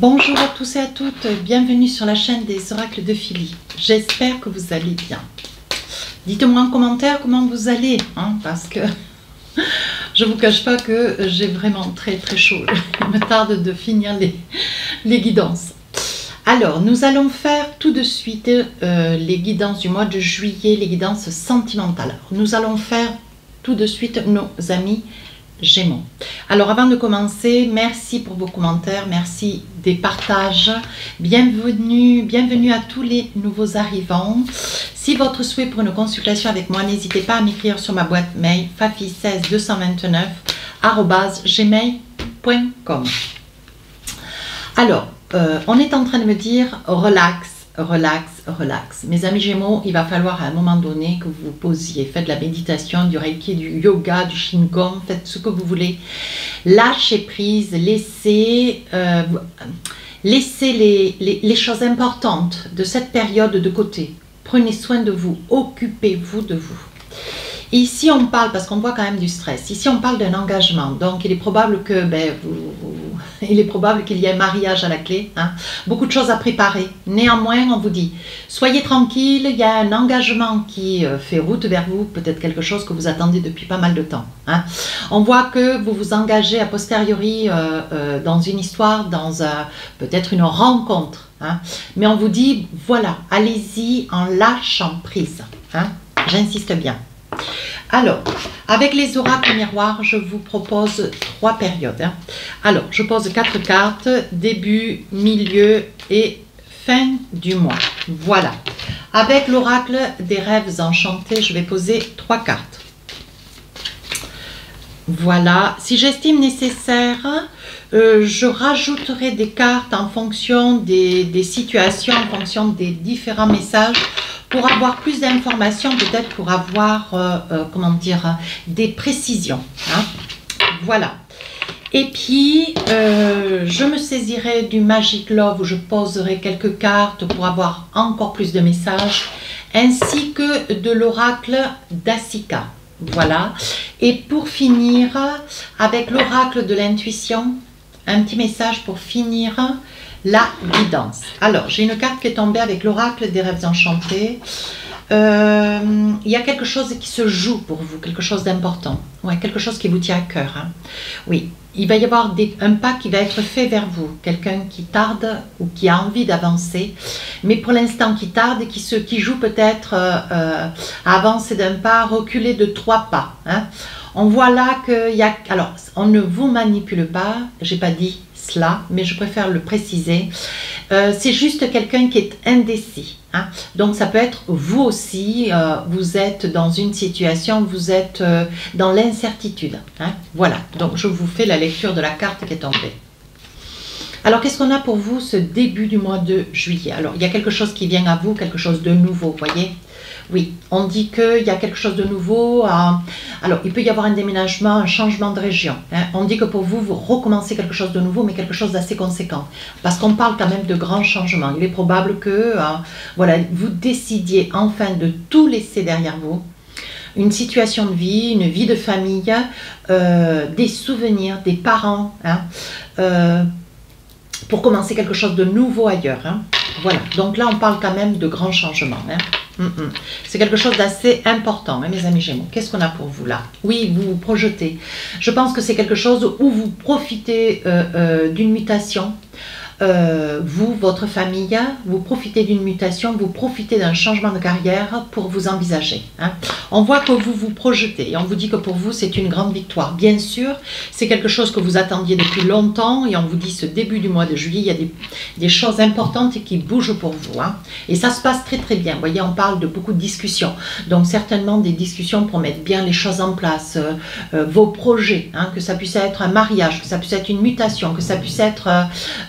Bonjour à tous et à toutes, bienvenue sur la chaîne des oracles de Philly. J'espère que vous allez bien. Dites-moi en commentaire comment vous allez, hein, parce que je ne vous cache pas que j'ai vraiment très chaud. Il me tarde de finir les guidances. Alors, nous allons faire tout de suite les guidances du mois de juillet, les guidances sentimentales. Nous allons faire tout de suite nos amis Gémeaux. Alors avant de commencer, merci pour vos commentaires, merci des partages, bienvenue à tous les nouveaux arrivants. Si votre souhait pour une consultation avec moi, n'hésitez pas à m'écrire sur ma boîte mail fafi16229@gmail.com. Alors, on est en train de me dire relax. Mes amis Gémeaux, il va falloir à un moment donné que vous vous posiez. Faites de la méditation, du reiki, du yoga, du qigong, faites ce que vous voulez. Lâchez prise, laissez les choses importantes de cette période de côté. Prenez soin de vous, occupez-vous de vous. Ici, on parle, parce qu'on voit quand même du stress, ici on parle d'un engagement, donc il est probable que qu'il y ait un mariage à la clé, hein. Beaucoup de choses à préparer. Néanmoins, on vous dit, soyez tranquille, il y a un engagement qui fait route vers vous, peut-être quelque chose que vous attendez depuis pas mal de temps, hein. On voit que vous vous engagez a posteriori dans une histoire, dans peut-être une rencontre, hein. Mais on vous dit, voilà, allez-y en lâchant prise, hein. J'insiste bien. Alors, avec les oracles miroirs, je vous propose 3 périodes, hein. Alors, je pose 4 cartes, début, milieu et fin du mois. Voilà. Avec l'oracle des rêves enchantés, je vais poser 3 cartes. Voilà. Si j'estime nécessaire, je rajouterai des cartes en fonction des situations, en fonction des différents messages, pour avoir plus d'informations, peut-être pour avoir, comment dire, des précisions, hein. Voilà. Et puis, je me saisirai du Magic Love où je poserai quelques cartes pour avoir encore plus de messages, ainsi que de l'oracle d'Asika. Voilà. Et pour finir, avec l'oracle de l'intuition, un petit message pour finir la guidance. Alors, j'ai une carte qui est tombée avec l'oracle des rêves enchantés. Il y a quelque chose qui se joue pour vous, quelque chose d'important. Ouais, quelque chose qui vous tient à cœur, hein. Oui, il va y avoir un pas qui va être fait vers vous. Quelqu'un qui tarde ou qui a envie d'avancer, mais pour l'instant qui tarde et qui joue peut-être à avancer d'un pas, reculer de 3 pas, hein. On voit là qu'il y a... Alors, on ne vous manipule pas, j'ai pas dit cela, mais je préfère le préciser. C'est juste quelqu'un qui est indécis, hein. Donc ça peut être vous aussi, vous êtes dans une situation, vous êtes dans l'incertitude, hein. Voilà, donc je vous fais la lecture de la carte qui est tombée. Alors qu'est-ce qu'on a pour vous ce début du mois de juillet? Alors il y a quelque chose qui vient à vous, quelque chose de nouveau, voyez. Oui, on dit qu'il y a quelque chose de nouveau. Alors, il peut y avoir un déménagement, un changement de région, hein. On dit que pour vous, vous recommencez quelque chose de nouveau, mais quelque chose d'assez conséquent. Parce qu'on parle quand même de grands changements. Il est probable que voilà, vous décidiez enfin de tout laisser derrière vous. Une situation de vie, une vie de famille, des souvenirs, des parents, hein, pour commencer quelque chose de nouveau ailleurs, hein. Voilà, donc là on parle quand même de grands changements, hein. C'est quelque chose d'assez important, hein, mes amis Gémeaux. Qu'est-ce qu'on a pour vous là? Oui, vous vous projetez. Je pense que c'est quelque chose où vous profitez d'une mutation. Vous, votre famille, vous profitez d'une mutation, vous profitez d'un changement de carrière pour vous envisager, hein. On voit que vous vous projetez et on vous dit que pour vous c'est une grande victoire. Bien sûr, c'est quelque chose que vous attendiez depuis longtemps et on vous dit ce début du mois de juillet, il y a des choses importantes qui bougent pour vous, hein. Et ça se passe très bien. Vous voyez, on parle de beaucoup de discussions, donc certainement des discussions pour mettre bien les choses en place, vos projets, hein, que ça puisse être un mariage, que ça puisse être une mutation, que ça puisse être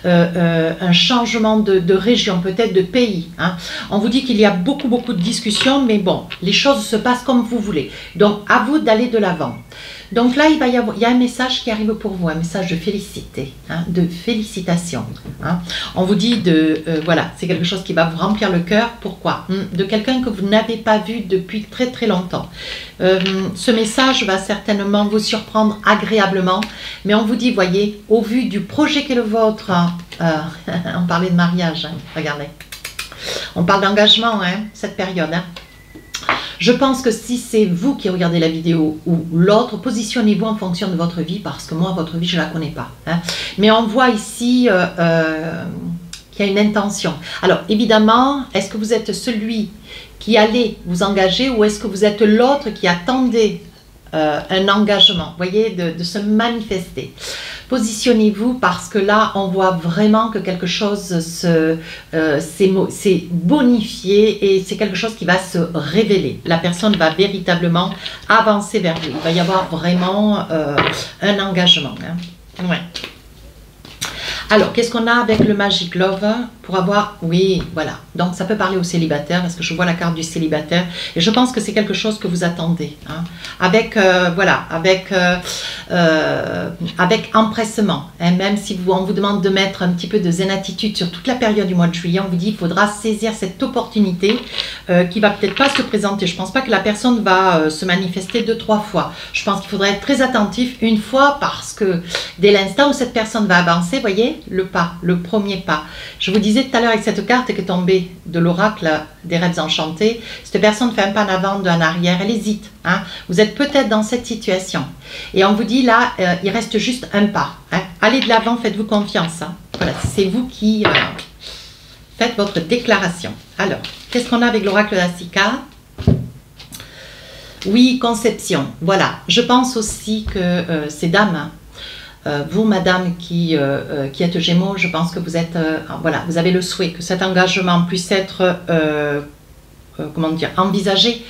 un changement de région, peut-être de pays, hein. On vous dit qu'il y a beaucoup de discussions, mais bon, les choses se passent comme vous voulez. Donc, à vous d'aller de l'avant. Donc là, il y a un message qui arrive pour vous, un message de félicité, hein, de félicitations. Hein. On vous dit voilà, c'est quelque chose qui va vous remplir le cœur. Pourquoi? De quelqu'un que vous n'avez pas vu depuis très très longtemps. Ce message va certainement vous surprendre agréablement, mais on vous dit, voyez, au vu du projet qui est le vôtre, on parlait de mariage, hein, regardez. On parle d'engagement, hein, cette période. Hein. Je pense que si c'est vous qui regardez la vidéo ou l'autre, positionnez-vous en fonction de votre vie, parce que moi, votre vie, je ne la connais pas. Hein. Mais on voit ici qu'il y a une intention. Alors, évidemment, est-ce que vous êtes celui qui allait vous engager ou est-ce que vous êtes l'autre qui attendait un engagement, vous voyez, de se manifester? Positionnez-vous parce que là, on voit vraiment que quelque chose s'est bonifié et c'est quelque chose qui va se révéler. La personne va véritablement avancer vers vous. Il va y avoir vraiment un engagement. Hein. Ouais. Alors, qu'est-ce qu'on a avec le Magic Love pour avoir... Oui, voilà. Donc, ça peut parler aux célibataires parce que je vois la carte du célibataire et je pense que c'est quelque chose que vous attendez. Hein. Avec, voilà, avec empressement. Hein. Même si on vous demande de mettre un petit peu de zen attitude sur toute la période du mois de juillet, on vous dit qu'il faudra saisir cette opportunité qui va peut-être pas se présenter. Je pense pas que la personne va se manifester 2-3 fois. Je pense qu'il faudrait être très attentif une fois parce que dès l'instant où cette personne va avancer, voyez, le pas, le premier pas. Je vous disais tout à l'heure avec cette carte qui est tombée de l'oracle des rêves enchantés, cette personne fait un pas en avant, deux en arrière, elle hésite. Hein. Vous êtes peut-être dans cette situation. Et on vous dit là, il reste juste un pas. Hein. Allez de l'avant, faites-vous confiance. Hein. Voilà, c'est vous qui faites votre déclaration. Alors, qu'est-ce qu'on a avec l'oracle d'Asika? Oui, conception. Voilà, je pense aussi que ces dames... vous, madame, qui êtes Gémeaux, je pense que vous êtes, voilà, vous avez le souhait que cet engagement puisse être, comment dire, envisagé,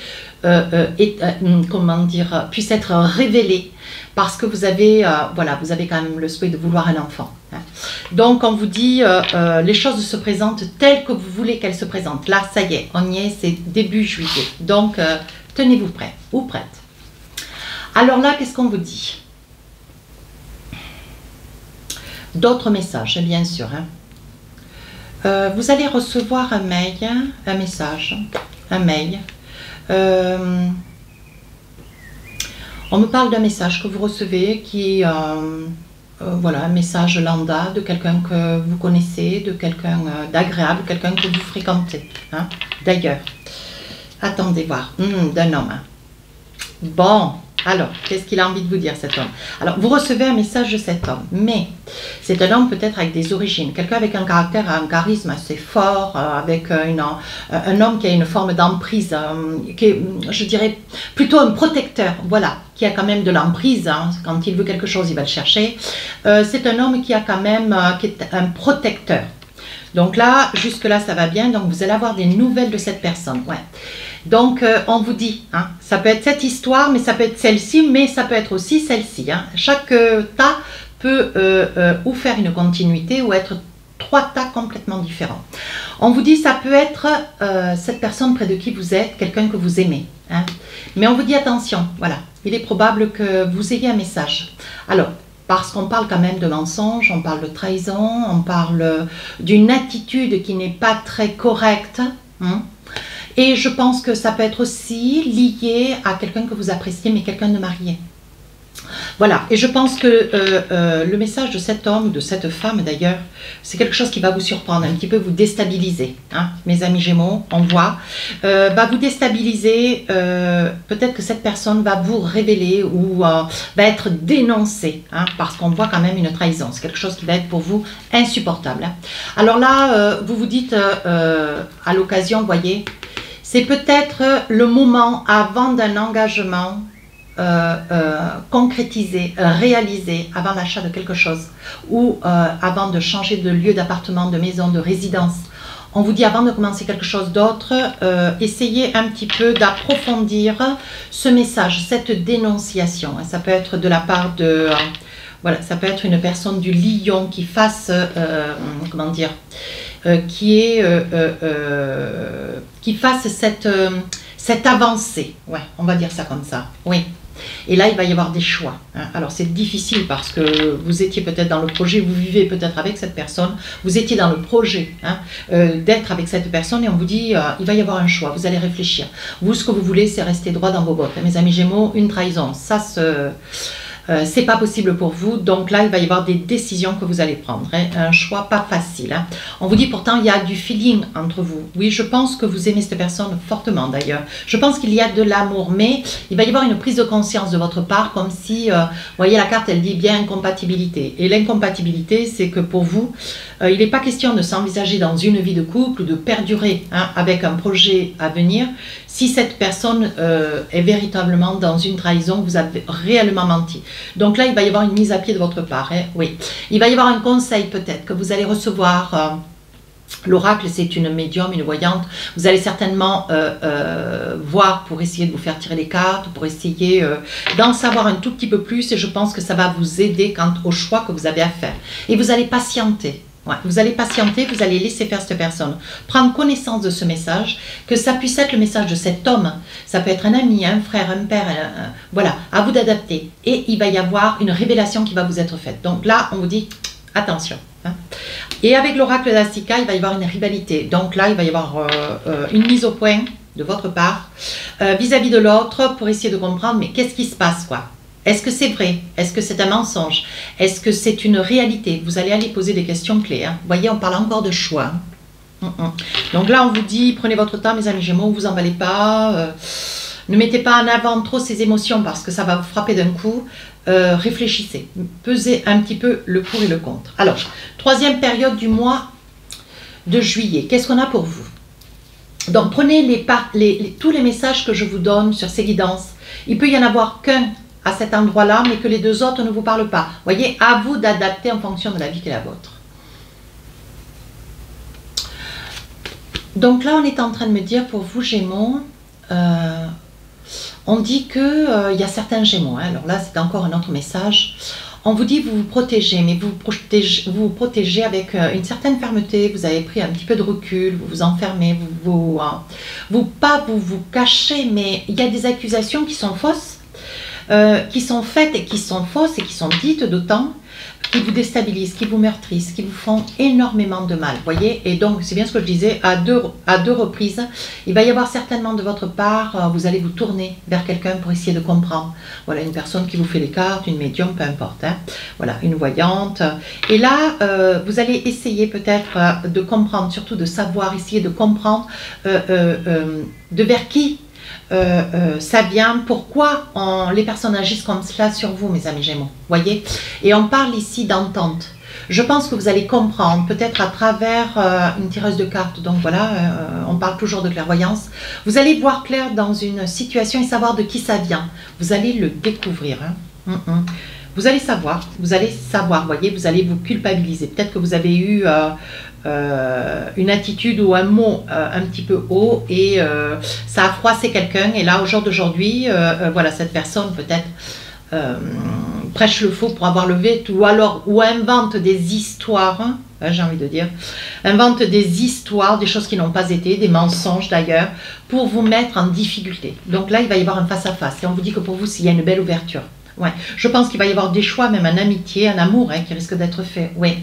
comment dire, puisse être révélé, parce que vous avez, voilà, vous avez quand même le souhait de vouloir un enfant. Hein. Donc, on vous dit, les choses se présentent telles que vous voulez qu'elles se présentent. Là, ça y est, on y est, c'est début juillet. Donc, tenez-vous prêts ou prêtes. Alors là, qu'est-ce qu'on vous dit? D'autres messages, bien sûr. Hein. Vous allez recevoir un mail, un message, un mail. On me parle d'un message que vous recevez qui est voilà, un message lambda de quelqu'un que vous connaissez, de quelqu'un d'agréable, quelqu'un que vous fréquentez. Hein. D'ailleurs, attendez voir, d'un homme. Bon. Alors, qu'est-ce qu'il a envie de vous dire, cet homme? Alors, vous recevez un message de cet homme, mais c'est un homme peut-être avec des origines, quelqu'un avec un caractère, un charisme assez fort, avec un homme qui a une forme d'emprise, qui est, je dirais, plutôt un protecteur, voilà, qui a quand même de l'emprise, hein, quand il veut quelque chose, il va le chercher. C'est un homme qui a quand même, qui est un protecteur. Donc là, jusque-là, ça va bien, donc vous allez avoir des nouvelles de cette personne, ouais. Donc, on vous dit, hein, ça peut être cette histoire, mais ça peut être celle-ci, mais ça peut être aussi celle-ci. Hein. Chaque tas peut ou faire une continuité ou être 3 tas complètement différents. On vous dit, ça peut être cette personne près de qui vous êtes, quelqu'un que vous aimez. Hein. Mais on vous dit, attention, voilà, il est probable que vous ayez un message. Alors, parce qu'on parle quand même de mensonge, on parle de trahison, on parle d'une attitude qui n'est pas très correcte. Hein. Et je pense que ça peut être aussi lié à quelqu'un que vous appréciez, mais quelqu'un de marié. Voilà, et je pense que le message de cet homme, de cette femme d'ailleurs, c'est quelque chose qui va vous surprendre, un petit peu vous déstabiliser. Hein, mes amis Gémeaux, on voit, va vous déstabiliser, peut-être que cette personne va vous révéler ou va être dénoncée, hein, parce qu'on voit quand même une trahison. C'est quelque chose qui va être pour vous insupportable. Hein. Alors là, vous vous dites, à l'occasion, vous voyez, c'est peut-être le moment avant d'un engagement concrétisé, réalisé, avant l'achat de quelque chose ou avant de changer de lieu d'appartement, de maison, de résidence. On vous dit avant de commencer quelque chose d'autre, essayez un petit peu d'approfondir ce message, cette dénonciation. Ça peut être de la part de... voilà, ça peut être une personne du lion qui fasse, comment dire, qui fasse cette avancée, ouais, on va dire ça comme ça, oui, Et là, il va y avoir des choix. Hein. Alors, c'est difficile parce que vous étiez peut-être dans le projet, vous vivez peut-être avec cette personne, vous étiez dans le projet hein, d'être avec cette personne et on vous dit, il va y avoir un choix, vous allez réfléchir. Vous, ce que vous voulez, c'est rester droit dans vos bottes. Hein. Mes amis Gémeaux, une trahison, ça c'est pas possible pour vous, donc là il va y avoir des décisions que vous allez prendre, hein. Un choix pas facile. Hein. On vous dit pourtant il y a du feeling entre vous. Oui, je pense que vous aimez cette personne fortement d'ailleurs. Je pense qu'il y a de l'amour, mais il va y avoir une prise de conscience de votre part, comme si, vous voyez la carte, elle dit bien incompatibilité. Et l'incompatibilité, c'est que pour vous, il n'est pas question de s'envisager dans une vie de couple ou de perdurer hein, avec un projet à venir. Si cette personne est véritablement dans une trahison, vous avez réellement menti. Donc là, il va y avoir une mise à pied de votre part. Hein, oui. Il va y avoir un conseil peut-être que vous allez recevoir. L'oracle, c'est une médium, une voyante. Vous allez certainement voir pour essayer de vous faire tirer les cartes, pour essayer d'en savoir un tout petit peu plus. Et je pense que ça va vous aider quant au choix que vous avez à faire. Et vous allez patienter. Ouais, vous allez patienter, vous allez laisser faire cette personne, prendre connaissance de ce message, que ça puisse être le message de cet homme, ça peut être un ami, un frère, un père, voilà, à vous d'adapter. Et il va y avoir une révélation qui va vous être faite. Donc là, on vous dit, attention. Hein. Et avec l'oracle d'Astika, il va y avoir une rivalité. Donc là, il va y avoir une mise au point de votre part, vis-à-vis de l'autre, pour essayer de comprendre, mais qu'est-ce qui se passe, quoi? Est-ce que c'est vrai? Est-ce que c'est un mensonge? Est-ce que c'est une réalité? Vous allez aller poser des questions clés. Hein. Vous voyez, on parle encore de choix. Donc là, on vous dit, prenez votre temps, mes amis Gémeaux, vous emballez pas. Ne mettez pas en avant trop ces émotions parce que ça va vous frapper d'un coup. Réfléchissez. Pesez un petit peu le pour et le contre. Alors, troisième période du mois de juillet. Qu'est-ce qu'on a pour vous? Donc, prenez tous les messages que je vous donne sur ces guidances. Il peut y en avoir qu'un à cet endroit-là, mais que les deux autres ne vous parlent pas. Voyez, à vous d'adapter en fonction de la vie qui est la vôtre. Donc là, on est en train de me dire, pour vous, Gémeaux, on dit qu'il y a certains Gémeaux. Hein, alors là, c'est encore un autre message. On vous dit, vous vous protégez, mais vous vous protégez avec une certaine fermeté. Vous avez pris un petit peu de recul, vous vous enfermez, vous vous cachez, mais il y a des accusations qui sont fausses. Qui sont faites et qui sont fausses et qui sont dites d'autant, qui vous déstabilisent, qui vous meurtrissent, qui vous font énormément de mal, voyez. Et donc, c'est bien ce que je disais, à deux reprises, il va y avoir certainement de votre part, vous allez vous tourner vers quelqu'un pour essayer de comprendre. Voilà, une personne qui vous fait les cartes, une médium, peu importe. Hein. Voilà, une voyante. Et là, vous allez essayer peut-être de comprendre, surtout de savoir, essayer de comprendre de vers qui ça vient, pourquoi les personnes agissent comme cela sur vous, mes amis Gémeaux, voyez. Et on parle ici d'entente. Je pense que vous allez comprendre, peut-être à travers une tireuse de cartes, donc voilà, on parle toujours de clairvoyance. Vous allez voir clair dans une situation et savoir de qui ça vient. Vous allez le découvrir. Hein. Vous allez savoir, voyez, vous allez vous culpabiliser. Peut-être que vous avez eu une attitude ou un mot un petit peu haut et ça a froissé quelqu'un. Et là, au jour d'aujourd'hui, voilà, cette personne peut-être prêche le faux pour avoir le veto ou invente des histoires, hein, j'ai envie de dire, invente des histoires, des choses qui n'ont pas été, des mensonges d'ailleurs, pour vous mettre en difficulté. Donc là, il va y avoir un face-à-face. Et on vous dit que pour vous, s'il y a une belle ouverture. Ouais. Je pense qu'il va y avoir des choix, même en amitié, en amour, hein, qui risque d'être fait. Oui.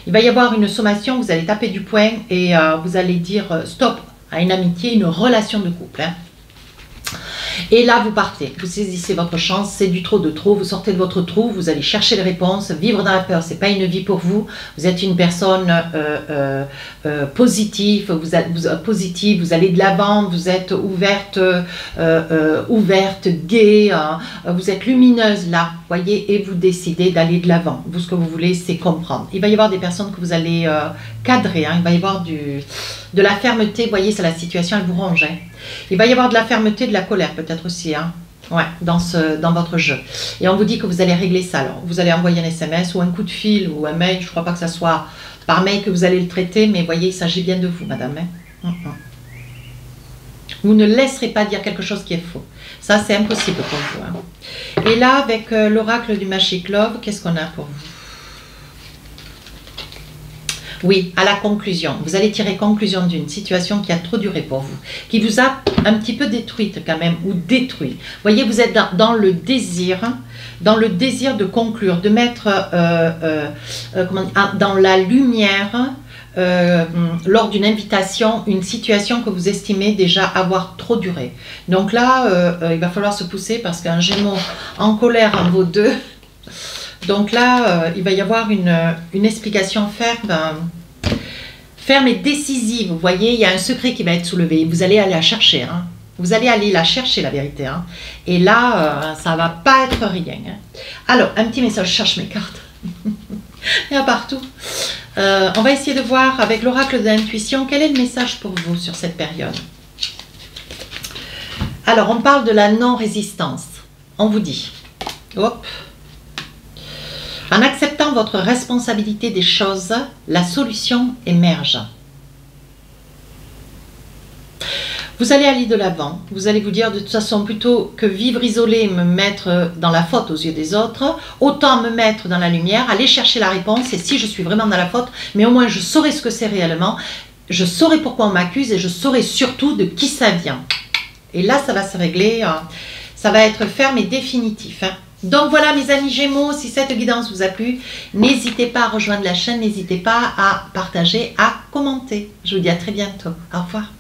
Il va y avoir une sommation, vous allez taper du poing et vous allez dire stop à une amitié, une relation de couple. Hein. Et là, vous partez, vous saisissez votre chance, c'est du trop de trop, vous sortez de votre trou, vous allez chercher les réponses, vivre dans la peur, c'est pas une vie pour vous, vous êtes une personne positive, vous allez de l'avant, vous êtes ouverte, gaie, vous êtes lumineuse là, voyez, et vous décidez d'aller de l'avant. Vous, ce que vous voulez, c'est comprendre. Il va y avoir des personnes que vous allez cadrer, hein, il va y avoir de la fermeté, vous voyez, c'est la situation, elle vous ronge. Hein. Il va y avoir de la fermeté, de la colère peut-être aussi, hein. Ouais, dans votre jeu. Et on vous dit que vous allez régler ça. Alors, vous allez envoyer un SMS ou un coup de fil ou un mail. Je ne crois pas que ça soit par mail que vous allez le traiter, mais voyez, il s'agit bien de vous, madame. Hein. Vous ne laisserez pas dire quelque chose qui est faux. Ça, c'est impossible pour vous. Hein. Et là, avec l'oracle du Magic Love, qu'est-ce qu'on a pour vous? Oui, à la conclusion. Vous allez tirer conclusion d'une situation qui a trop duré pour vous, qui vous a un petit peu détruite quand même, ou détruit. Vous voyez, vous êtes dans le désir de conclure, de mettre dans la lumière, lors d'une invitation, une situation que vous estimez déjà avoir trop duré. Donc là, il va falloir se pousser parce qu'un Gémeaux en colère en vaut deux. Donc là, il va y avoir une explication ferme et décisive. Vous voyez, il y a un secret qui va être soulevé. Vous allez aller la chercher. Hein. Vous allez aller la chercher, la vérité. Hein. Et là, ça ne va pas être rien. Hein. Alors, un petit message. Je cherche mes cartes. Il y a partout. On va essayer de voir avec l'oracle de l'intuition quel est le message pour vous sur cette période. Alors, on parle de la non-résistance. On vous dit, hop, en acceptant votre responsabilité des choses, la solution émerge. Vous allez aller de l'avant, vous allez vous dire de toute façon plutôt que vivre isolé et me mettre dans la faute aux yeux des autres, autant me mettre dans la lumière, aller chercher la réponse et si je suis vraiment dans la faute, mais au moins je saurai ce que c'est réellement, je saurai pourquoi on m'accuse et je saurai surtout de qui ça vient. Et là ça va se régler, ça va être ferme et définitif. Hein. Donc voilà mes amis Gémeaux, si cette guidance vous a plu, n'hésitez pas à rejoindre la chaîne, n'hésitez pas à partager, à commenter. Je vous dis à très bientôt. Au revoir.